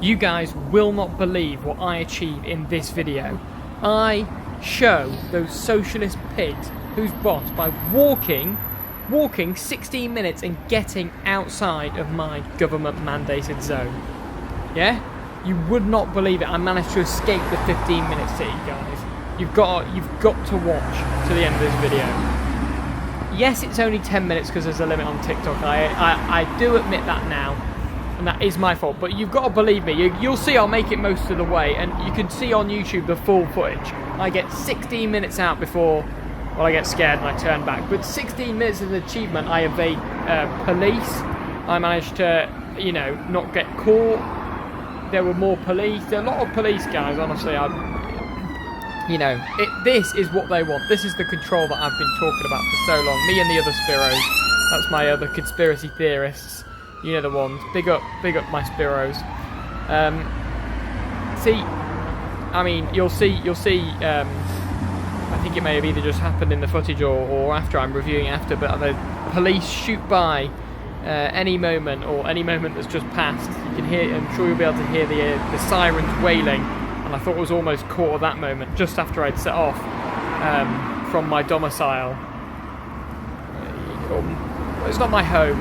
You guys will not believe what I achieve in this video. I show those socialist pigs who's boss by walking 16 minutes and getting outside of my government mandated zone. Yeah? You would not believe it. I managed to escape the 15-minute city, guys. You've got to watch to the end of this video. Yes, it's only 10 minutes because there's a limit on TikTok. I do admit that now, and that is my fault. But you've got to believe me. You'll see I'll make it most of the way, and you can see on YouTube the full footage. I get 16 minutes out before, well, I get scared and I turn back. But 16 minutes is an achievement. I evade police. I managed to, you know, not get caught. There were more police. There are a lot of police, guys, honestly. This is what they want. This is the control that I've been talking about for so long. Me and the other Spiros. That's my other conspiracy theorists. You know the ones. Big up my Spiros. You'll see. I think it may have either just happened in the footage or after. I'm reviewing after, but the police shoot by any moment, or any moment that's just passed. You can hear. I'm sure you'll be able to hear the sirens wailing. And I thought I was almost caught at that moment, just after I'd set off from my domicile. It's not my home,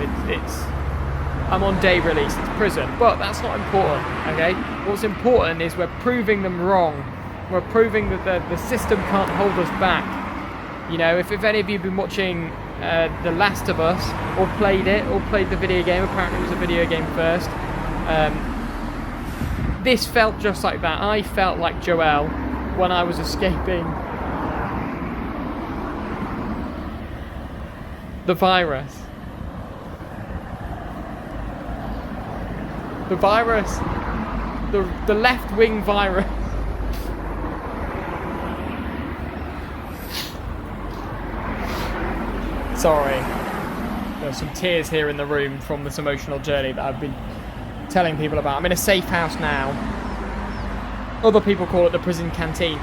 I'm on day release, it's prison, but that's not important, okay? What's important is we're proving them wrong. We're proving that the system can't hold us back. You know, if any of you have been watching The Last of Us, or played the video game, apparently it was a video game first, this felt just like that. I felt like Joel when I was escaping the virus. The virus. The left-wing virus. Sorry. There's some tears here in the room from this emotional journey that I've been telling people about. I'm in a safe house now. Other people call it the prison canteen.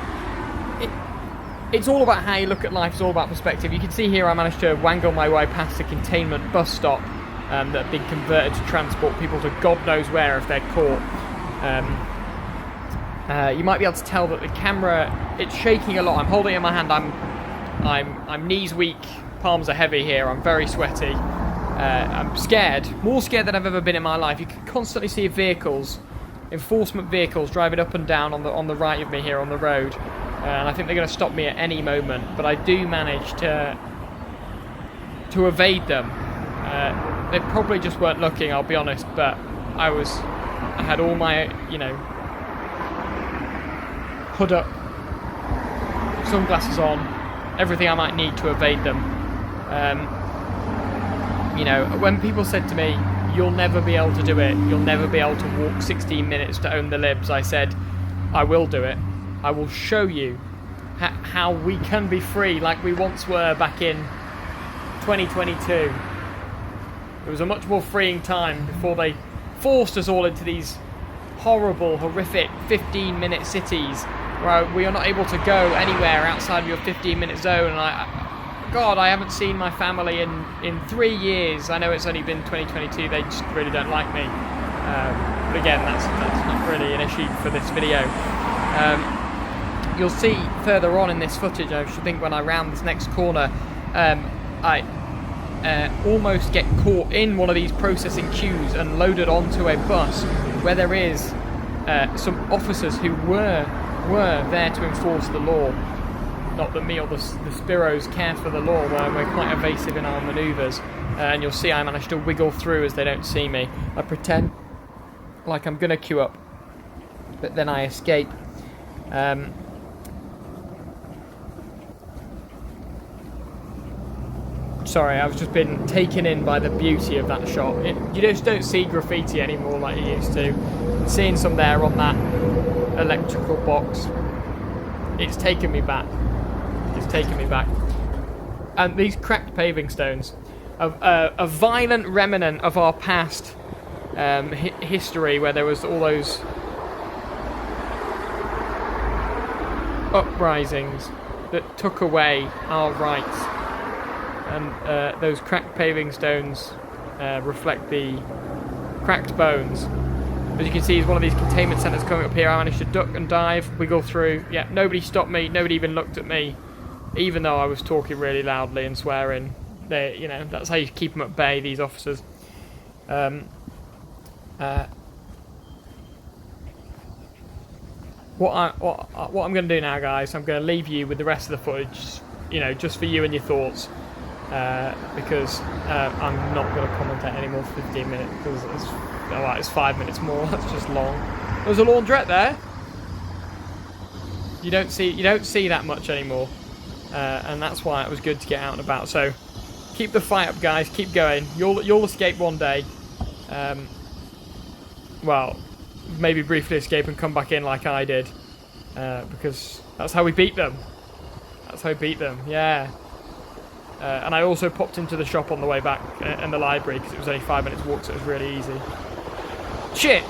It's all about how you look at life. It's all about perspective. You can see here I managed to wangle my way past a containment bus stop that had been converted to transport people to God knows where if they're caught. You might be able to tell that the camera, it's shaking a lot. I'm holding it in my hand. I'm knees weak, palms are heavy here. I'm very sweaty. I'm scared, more scared than I've ever been in my life. You can constantly see vehicles, enforcement vehicles, driving up and down on the right of me here on the road, and I think they're going to stop me at any moment. But I do manage to evade them. They probably just weren't looking, I'll be honest. But I had all my, hood up, sunglasses on, everything I might need to evade them. When people said to me, you'll never be able to do it, you'll never be able to walk 16 minutes to own the libs, I said, I will do it. I will show you how we can be free like we once were back in 2022. It was a much more freeing time before they forced us all into these horrible, horrific 15-minute cities where we are not able to go anywhere outside of your 15-minute zone. And I haven't seen my family in 3 years. I know it's only been 2022, they just really don't like me. But again, that's not really an issue for this video. You'll see further on in this footage, I should think when I round this next corner, I almost get caught in one of these processing queues and loaded onto a bus where there is some officers who were there to enforce the law. Not that me or the Spiros care for the law, we're quite evasive in our manoeuvres. And you'll see I manage to wiggle through as they don't see me. I pretend like I'm going to queue up, but then I escape. Sorry, I've just been taken in by the beauty of that shot. You just don't see graffiti anymore like you used to. Seeing some there on that electrical box, it's taken me back. It's taken me back. And these cracked paving stones, a violent remnant of our past history, where there was all those uprisings that took away our rights. And those cracked paving stones reflect the cracked bones As you can see, there's one of these containment centres coming up here. I managed to duck and dive, wiggle through. Yeah, nobody stopped me. Nobody even looked at me, even though I was talking really loudly and swearing. They, you know, that's how you keep them at bay, these officers. What I'm going to do now, guys, I'm going to leave you with the rest of the footage, you know, just for you and your thoughts, because I'm not going to commentate anymore for 15 minutes, because it's 5 minutes more. That's just long. There's a laundrette there. You don't see that much anymore, and that's why it was good to get out and about. So keep the fight up, guys. Keep going. You'll escape one day. Well, maybe briefly escape and come back in like I did, because that's how we beat them. That's how we beat them. Yeah. And I also popped into the shop on the way back and the library because it was only 5 minutes walk, so it was really easy. Shit!